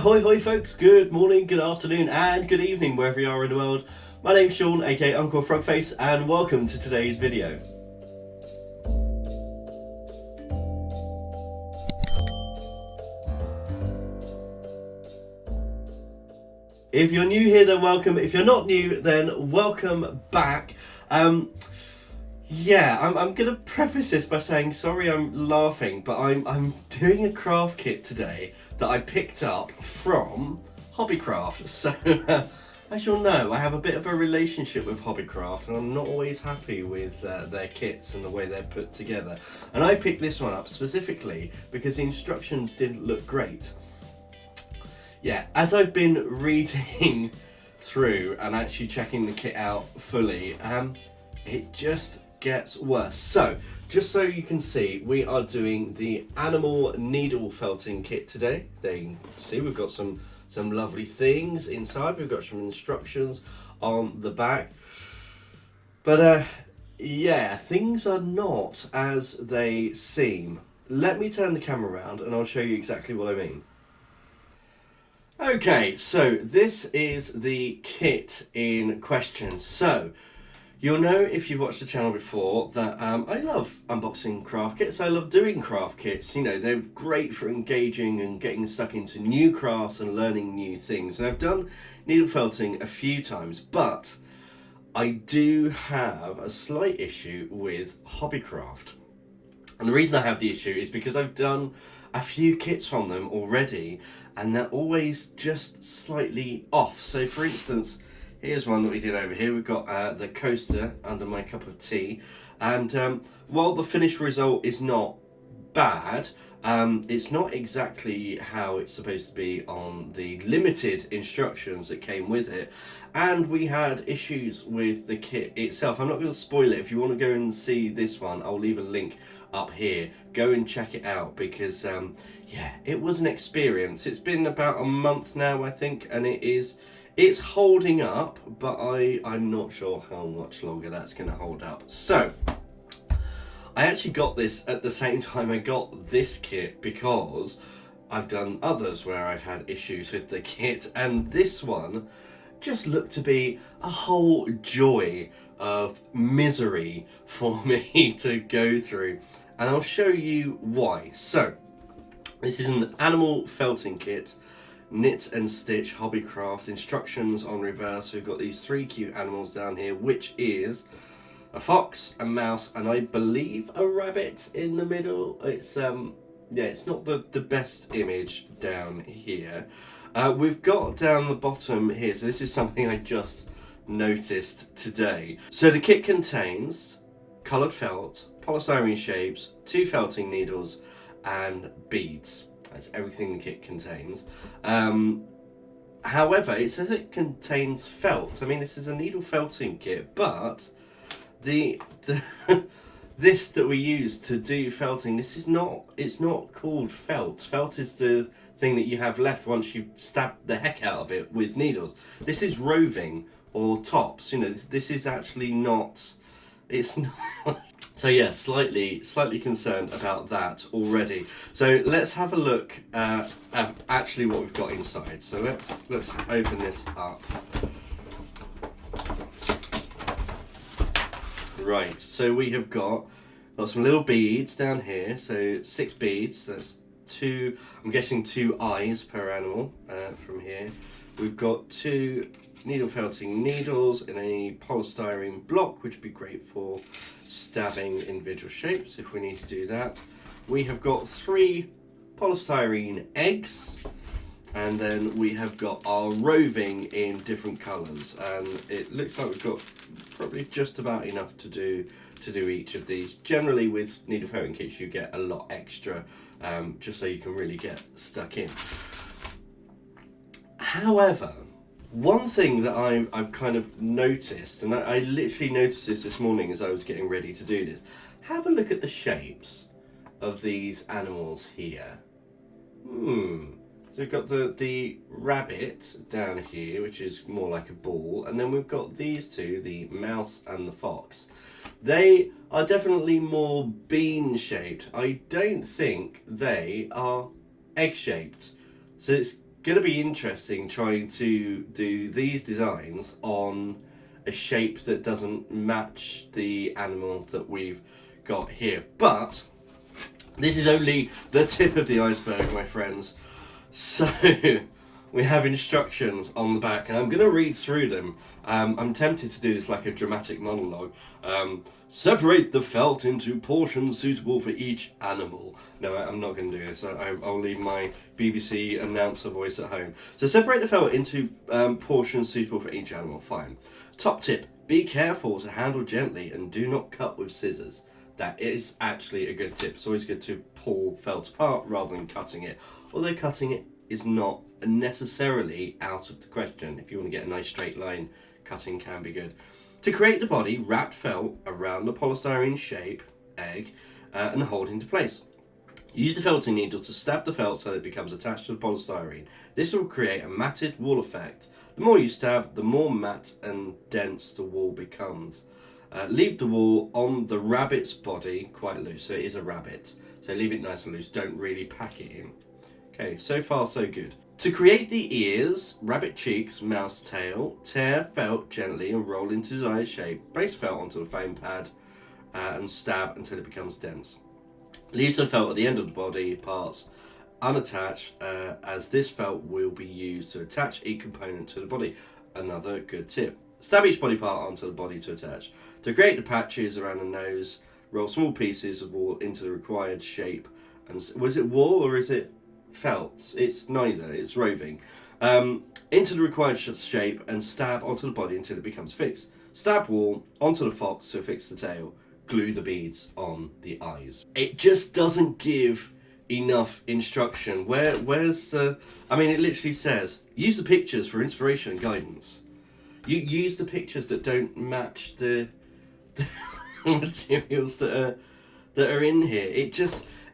Ahoy hoy folks, good morning, good afternoon and good evening wherever you are in the world. My name's Sean, aka Uncle Frogface, and welcome to today's video. If you're new here, then welcome. If you're not new, then welcome back. I'm gonna preface this by saying sorry I'm laughing, but I'm doing a craft kit today that I picked up from HobbyCraft. So as you'll know, I have a bit of a relationship with HobbyCraft and I'm not always happy with their kits and the way they're put together. And I picked this one up specifically because the instructions didn't look great. Yeah, as I've been reading through and actually checking the kit out fully, it just gets worse. So, just so you can see, we are doing the animal needle felting kit today. There you can see we've got some lovely things inside. We've got some instructions on the back. But yeah, things are not as they seem. Let me turn the camera around and I'll show you exactly what I mean. Okay, so this is the kit in question. So, you'll know if you've watched the channel before that I love unboxing craft kits. I love doing craft kits. You know, they're great for engaging and getting stuck into new crafts and learning new things. And I've done needle felting a few times, but I do have a slight issue with HobbyCraft. And the reason I have the issue is because I've done a few kits from them already and they're always just slightly off. So for instance, here's one that we did over here. We've got the coaster under my cup of tea, and while the finished result is not bad, it's not exactly how it's supposed to be on the limited instructions that came with it, and we had issues with the kit itself. I'm not going to spoil it. If you want to go and see this one, I'll leave a link up here. Go and check it out because yeah, it was an experience. It's been about a month now, I think, and it's holding up, but I'm not sure how much longer that's going to hold up. So I actually got this at the same time I got this kit because I've done others where I've had issues with the kit, and this one just looked to be a whole joy of misery for me to go through, and I'll show you why. So this is an animal felting kit, knit and stitch, HobbyCraft, instructions on reverse. We've got these three cute animals down here, which is a fox, a mouse, and I believe a rabbit in the middle. It's yeah, it's not the best image down here. We've got down the bottom here, so this is something I just noticed today. So the kit contains coloured felt, polystyrene shapes, 2 felting needles, and beads. That's everything the kit contains. However, it says it contains felt. I mean, this is a needle felting kit, but the this that we use to do felting, it's not called felt. Felt is the thing that you have left once you've stabbed the heck out of it with needles. This is roving or tops. You know, this is actually not. It's not. So yeah, slightly concerned about that already. So let's have a look at actually what we've got inside. So let's open this up. Right, so we have got some little beads down here. So 6 beads. That's 2. I'm guessing 2 eyes per animal from here. We've got 2 needle felting needles in a polystyrene block, which would be great for stabbing individual shapes if we need to do that. We have got 3 polystyrene eggs, and then we have got our roving in different colours, and it looks like we've got probably just about enough to do each of these. Generally with needle felting kits you get a lot extra, just so you can really get stuck in. However, one thing that I've kind of noticed, and I literally noticed this morning as I was getting ready to do this, have a look at the shapes of these animals here. So we've got the rabbit down here, which is more like a ball, and then we've got these two, the mouse and the fox. They are definitely more bean shaped. I don't think they are egg shaped. So it's going to be interesting trying to do these designs on a shape that doesn't match the animal that we've got here. But this is only the tip of the iceberg, my friends. So we have instructions on the back, and I'm going to read through them. I'm tempted to do this like a dramatic monologue. Separate the felt into portions suitable for each animal. No, I'm not going to do this. I'll leave my BBC announcer voice at home. So separate the felt into portions suitable for each animal. Fine. Top tip, be careful to handle gently and do not cut with scissors. That is actually a good tip. It's always good to pull felt apart rather than cutting it. Although cutting it is not necessarily out of the question. If you want to get a nice straight line, cutting can be good. To create the body, wrap felt around the polystyrene shape egg and hold into place. Use the felting needle to stab the felt so that it becomes attached to the polystyrene. This will create a matted wool effect. The more you stab, the more matte and dense the wool becomes. Leave the wool on the rabbit's body quite loose, so it is a rabbit. So leave it nice and loose, don't really pack it in. Okay, so far so good. To create the ears, rabbit cheeks, mouse tail, tear felt gently and roll into desired shape. Place felt onto the foam pad and stab until it becomes dense. Leave some felt at the end of the body parts unattached as this felt will be used to attach each component to the body. Another good tip. Stab each body part onto the body to attach. To create the patches around the nose, roll small pieces of wool into the required shape. And was it wool or is it felt? It's neither, it's roving. Into the required shape and stab onto the body until it becomes fixed. Stab wool onto the fox to fix the tail. Glue the beads on the eyes. It just doesn't give enough instruction. Where's I mean, it literally says, use the pictures for inspiration and guidance. You use the pictures that don't match the materials that are in here.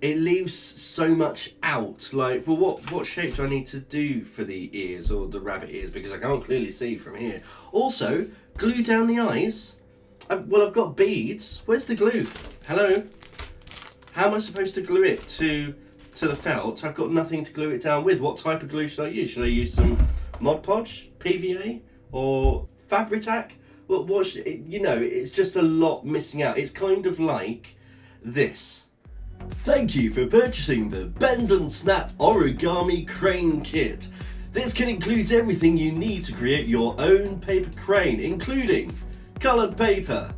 It leaves so much out. Like, well, what shape do I need to do for the ears or the rabbit ears? Because I can't clearly see from here. Also, glue down the eyes. I've got beads. Where's the glue? Hello? How am I supposed to glue it to the felt? I've got nothing to glue it down with. What type of glue should I use? Should I use some Mod Podge, PVA, or Fabri-Tac? Well, it's just a lot missing out. It's kind of like this. Thank you for purchasing the Bend and Snap Origami Crane Kit. This kit includes everything you need to create your own paper crane, including coloured paper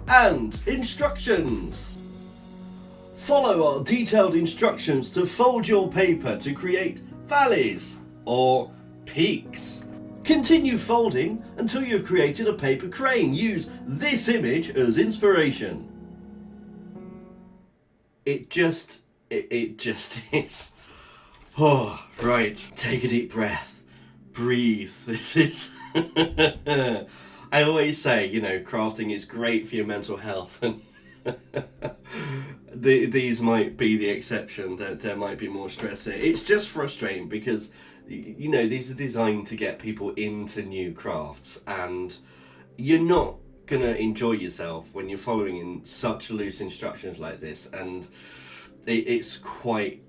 and instructions. Follow our detailed instructions to fold your paper to create valleys or peaks. Continue folding until you've created a paper crane. Use this image as inspiration. It just is. Oh, right. Take a deep breath. Breathe. This is... I always say, crafting is great for your mental health, and these might be the exception. That there might be more stress here. It's just frustrating because, these are designed to get people into new crafts, and you're not gonna enjoy yourself when you're following in such loose instructions like this, and it is quite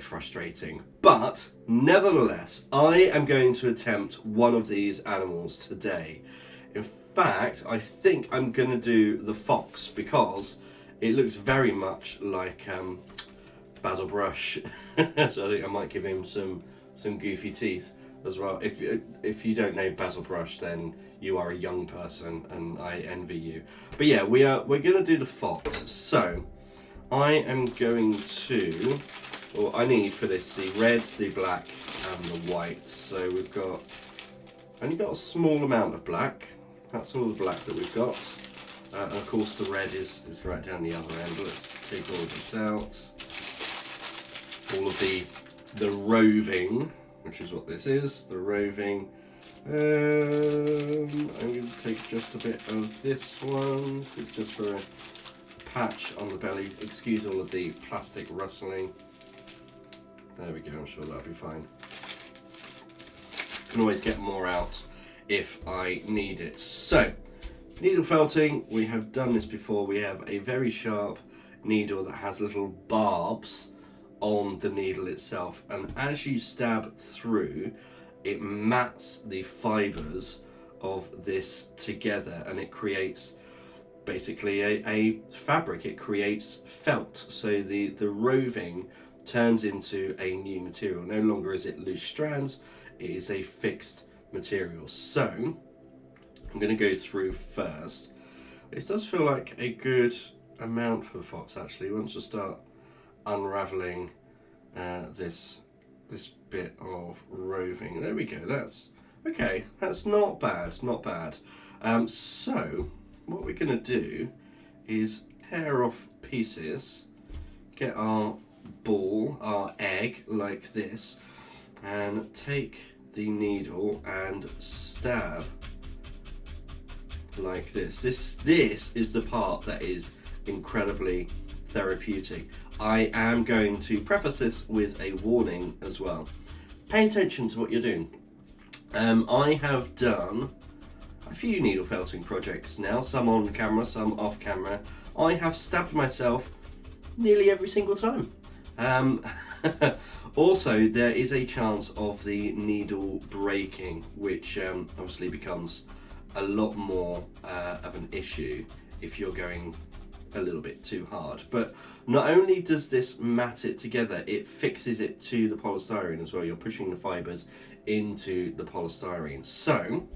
frustrating. But nevertheless, I am going to attempt one of these animals today. In fact, I think I'm gonna do the fox because it looks very much like Basil Brush. So I think I might give him some goofy teeth as well. If you don't know Basil Brush, then you are a young person and I envy you. But yeah, we're gonna do the fox. So I am going to, I need for this the red, the black and the white. So we've only got a small amount of black. That's all the black that we've got. And of course the red is right down the other end. Let's take all of this out. All of the roving, which is what this is, the roving. I'm going to take just a bit of this one. It's just for a patch on the belly. Excuse all of the plastic rustling. There we go, I'm sure that'll be fine. Can always get more out if I need it. So, needle felting, we have done this before. We have a very sharp needle that has little barbs on the needle itself, and as you stab through, it mats the fibers of this together, and it creates basically a fabric. It creates felt, so the roving turns into a new material. No longer is it loose strands, it is a fixed material. So I'm going to go through first. It does feel like a good amount for the fox actually. Once you start unraveling this bit of roving, there we go. That's okay. That's not bad. Not bad. So what we're going to do is tear off pieces, get our ball, our egg, like this, and take the needle and stab like this. This is the part that is incredibly therapeutic. I am going to preface this with a warning as well. Pay attention to what you're doing. I have done a few needle felting projects now, some on camera, some off camera. I have stabbed myself nearly every single time. Also, there is a chance of the needle breaking, which obviously becomes a lot more of an issue if you're going a little bit too hard. But not only does this mat it together, it fixes it to the polystyrene as well. You're pushing the fibers into the polystyrene. So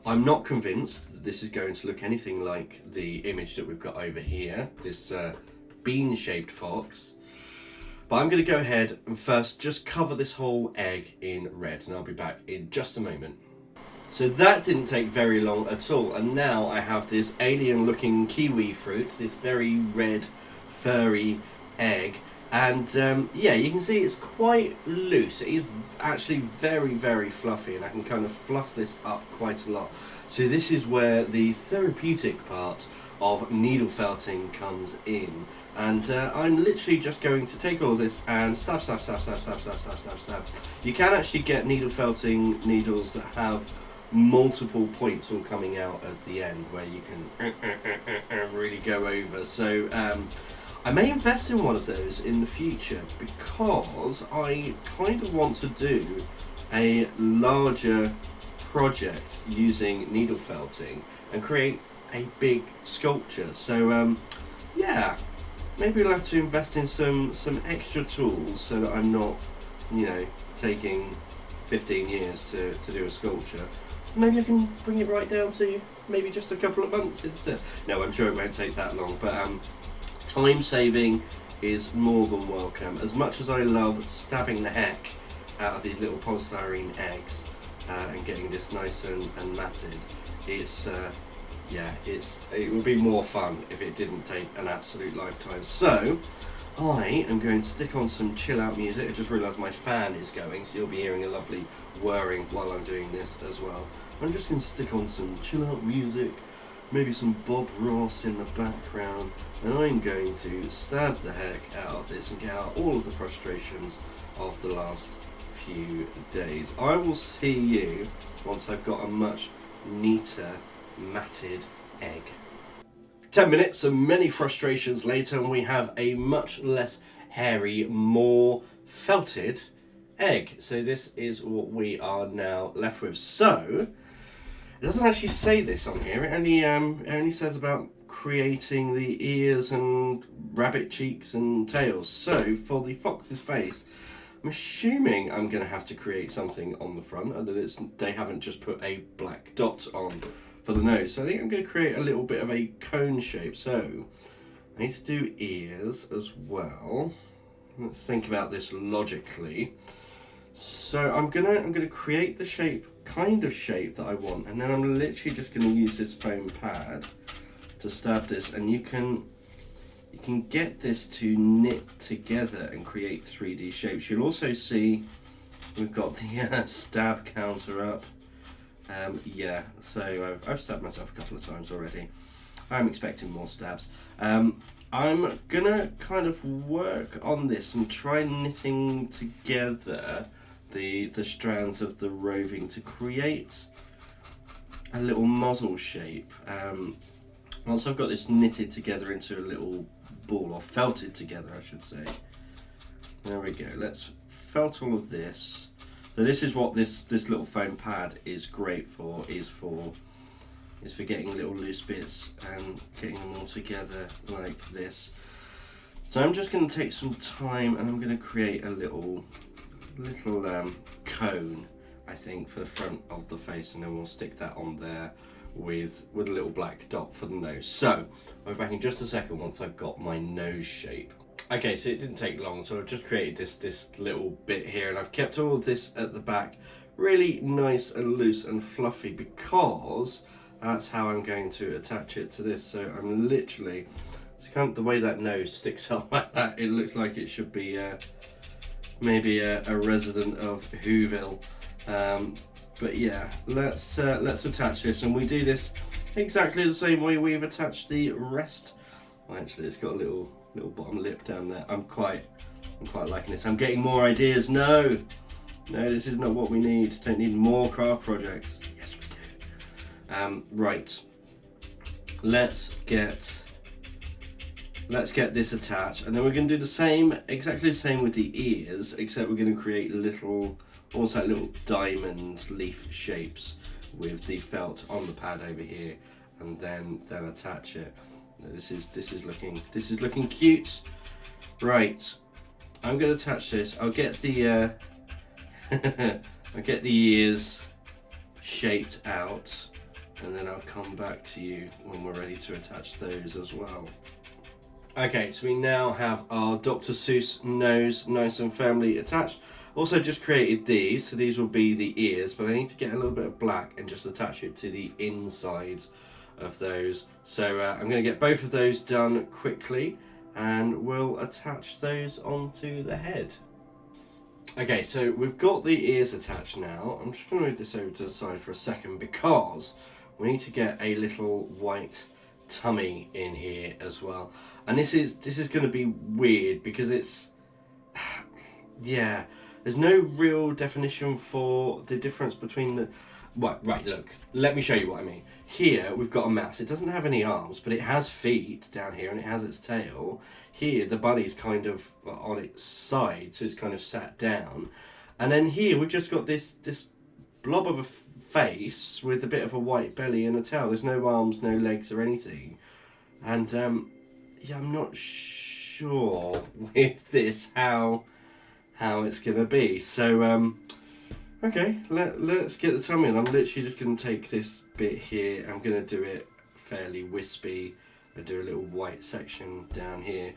I'm not convinced that this is going to look anything like the image that we've got over here, this bean-shaped fox. But I'm going to go ahead and first just cover this whole egg in red, and I'll be back in just a moment. So that didn't take very long at all, and now I have this alien looking kiwi fruit, this very red furry egg, and yeah, you can see it's quite loose. It is actually very fluffy, and I can kind of fluff this up quite a lot. So this is where the therapeutic part of needle felting comes in, and I'm literally just going to take all of this and stab. You can actually get needle felting needles that have multiple points all coming out at the end where you can really go over. So I may invest in one of those in the future, because I kind of want to do a larger project using needle felting and create a big sculpture. So yeah, maybe we'll have to invest in some extra tools so that I'm not, you know, taking 15 years to do a sculpture. Maybe I can bring it right down to maybe just a couple of months instead. No, I'm sure it won't take that long, but time saving is more than welcome. As much as I love stabbing the heck out of these little polystyrene eggs and getting this nice and matted, it's yeah, it would be more fun if it didn't take an absolute lifetime. So I am going to stick on some chill out music. I just realised my fan is going, so you'll be hearing a lovely whirring while I'm doing this as well. I'm just going to stick on some chill out music, maybe some Bob Ross in the background, and I'm going to stab the heck out of this and get out all of the frustrations of the last few days. I will see you once I've got a much neater matted egg. 10 minutes and many frustrations later, and we have a much less hairy, more felted egg. So this is what we are now left with. So it doesn't actually say this on here. It only says about creating the ears and rabbit cheeks and tails. So for the fox's face, I'm assuming I'm going to have to create something on the front, and that they haven't just put a black dot on for the nose. So I think I'm going to create a little bit of a cone shape. So I need to do ears as well. Let's think about this logically. So I'm gonna create the shape, kind of shape that I want, and then I'm literally just going to use this foam pad to stab this, and you can get this to knit together and create 3D shapes. You'll also see we've got the stab counter up. Yeah, so I've stabbed myself a couple of times already. I'm expecting more stabs. I'm gonna kind of work on this and try knitting together the strands of the roving to create a little muzzle shape. Once I've got this knitted together into a little ball, or felted together I should say, There we go. Let's felt all of this. So this is what this little foam pad is great for. Is for getting little loose bits and getting them all together like this. So I'm just going to take some time and I'm going to create a little cone, I think, for the front of the face, and then we'll stick that on there with a little black dot for the nose. So I'll be back in just a second once I've got my nose shape. Okay, so it didn't take long, so I've just created this little bit here, and I've kept all of this at the back really nice and loose and fluffy because that's how I'm going to attach it to this. So I'm literally, it's kind of the way that nose sticks up like that, it looks like it should be maybe a resident of Whoville. But yeah, let's attach this, and we do this exactly the same way we've attached the rest. Well, actually, it's got a little bottom lip down there. I'm quite liking this. I'm getting more ideas. No, this is not what we need. Don't need more craft projects. Yes, we do. Right. Let's get this attached, and then we're going to do the same, exactly the same with the ears, except we're going to create almost like little diamond leaf shapes with the felt on the pad over here, and then attach it. This is looking cute. Right, I'm going to attach this. I'll get the I'll get the ears shaped out, and then I'll come back to you when we're ready to attach those as well. Okay, so we now have our Dr. Seuss nose nice and firmly attached. Also just created these, so these will be the ears, but I need to get a little bit of black and just attach it to the insides of those. So I'm going to get both of those done quickly, and we'll attach those onto the head. Okay, so we've got the ears attached now. I'm just going to move this over to the side for a second because we need to get a little white tummy in here as well. And this is going to be weird because it's yeah, there's no real definition for the difference between the right, look, let me show you what I mean. Here we've got a mouse. It doesn't have any arms, but it has feet down here and it has its tail. Here the bunny's kind of on its side, so it's kind of sat down. And then here we've just got this blob of a face with a bit of a white belly and a tail. There's no arms, no legs or anything. And yeah, I'm not sure with this how it's gonna be. So okay, let's get the tummy in. I'm literally just gonna take this bit here. I'm gonna do it fairly wispy. I do a little white section down here.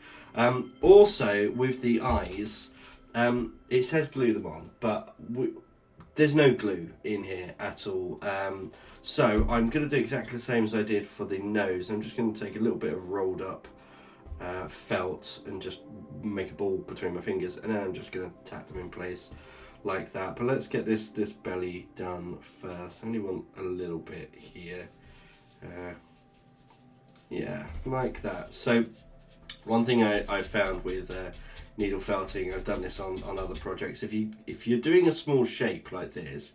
Also with the eyes, it says glue them on, but there's no glue in here at all. So I'm going to do exactly the same as I did for the nose. I'm just going to take a little bit of rolled up felt and just make a ball between my fingers, and then I'm just going to tack them in place like that. But let's get this belly done first. I only want a little bit here. Yeah, like that. So one thing I found with needle felting, I've done this on other projects, if you're doing a small shape like this,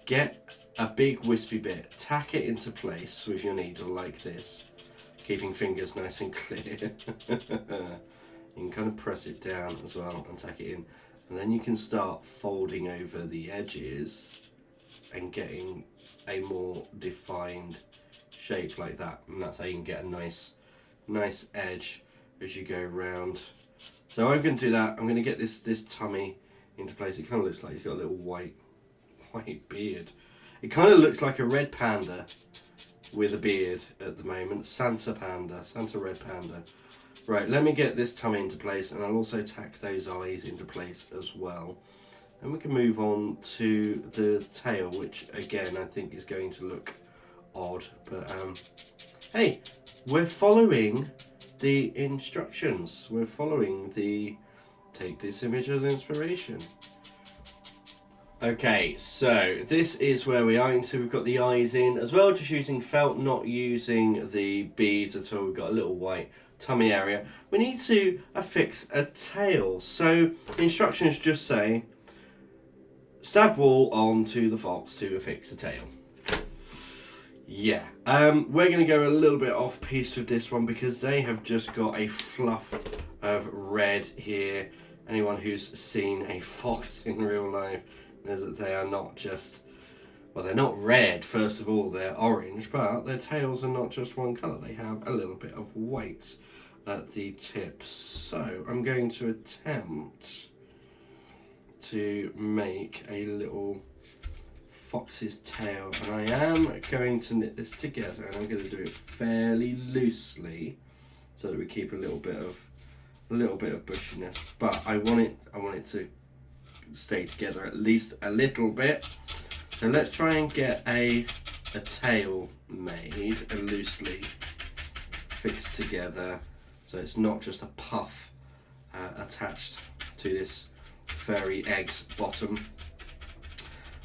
get a big wispy bit, tack it into place with your needle like this, keeping fingers nice and clear. You can kind of press it down as well and tack it in, and then you can start folding over the edges and getting a more defined shape like that, and that's how you can get a nice edge as you go around. So I'm going to do that. I'm going to get this tummy into place. It kind of looks like he's got a little white beard. It kind of looks like a red panda with a beard at the moment. Santa red panda. Right, let me get this tummy into place, and I'll also tack those eyes into place as well. And we can move on to the tail, which again I think is going to look odd, but hey, we're following the instructions. We're following the take this image as inspiration. Okay, so this is where we are. So we've got the eyes in as well, just using felt, not using the beads at all. We've got a little white tummy area. We need to affix a tail. So the instructions just say stab wool onto the fox to affix the tail. Yeah, we're going to go a little bit off piece with this one because they have just got a fluff of red here anyone who's seen a fox in real life knows that they are not just, well, they're not red, first of all, they're orange, but their tails are not just one colour. They have a little bit of white at the tips. So I'm going to attempt to make a little fox's tail, and I am going to knit this together, and I'm going to do it fairly loosely so that we keep a little bit of bushiness, but I want it to stay together at least a little bit. So let's try and get a tail made and loosely fixed together, so it's not just a puff attached to this fairy egg's bottom.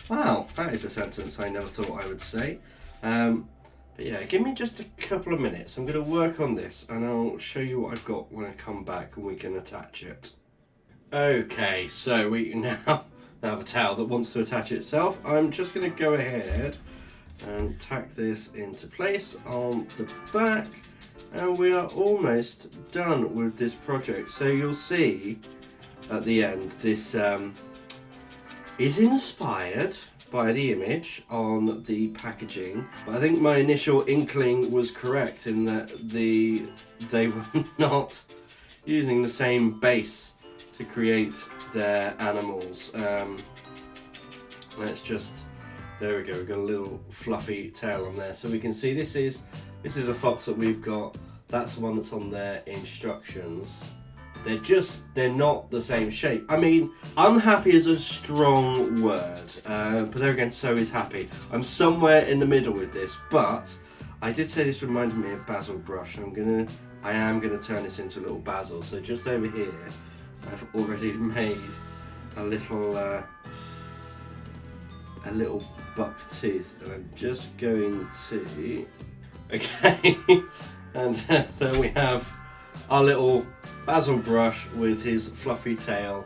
Wow, that is a sentence I never thought I would say. But yeah, give me just a couple of minutes. I'm going to work on this and I'll show you what I've got when I come back and we can attach it. Okay, so we now have a towel that wants to attach itself. I'm just going to go ahead and tack this into place on the back, and we are almost done with this project. So you'll see at the end, this is inspired by the image on the packaging, but I think my initial inkling was correct in that they were not using the same base to create their animals. Let's just, there we go, we've got a little fluffy tail on there, so we can see this is a fox that we've got. That's the one that's on their instructions. They're not the same shape. I mean, unhappy is a strong word, but there again, so is happy. I'm somewhere in the middle with this, but I did say this reminded me of basil brush. I am gonna turn this into a little basil. So just over here, I've already made a little buck tooth, and I'm just going to, okay, and there we have our little basil brush with his fluffy tail.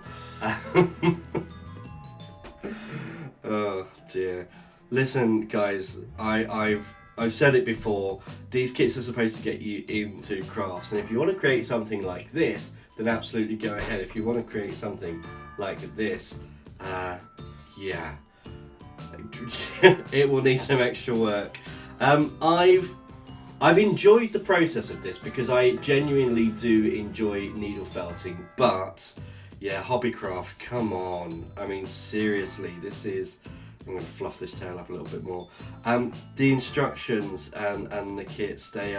Oh dear. Listen guys, I've said it before, these kits are supposed to get you into crafts, and if you want to create something like this, then absolutely go ahead. If you want to create something like this, yeah, it will need some extra work. I've enjoyed the process of this because I genuinely do enjoy needle felting, but yeah, HobbyCraft, come on. I mean, seriously, this is, I'm going to fluff this tail up a little bit more. The instructions and the kits, they're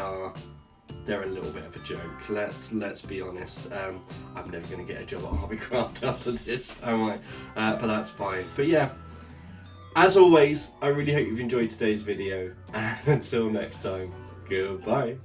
a little bit of a joke. Let's be honest. I'm never going to get a job at HobbyCraft after this, am I? But that's fine. But yeah, as always, I really hope you've enjoyed today's video. And until next time, goodbye.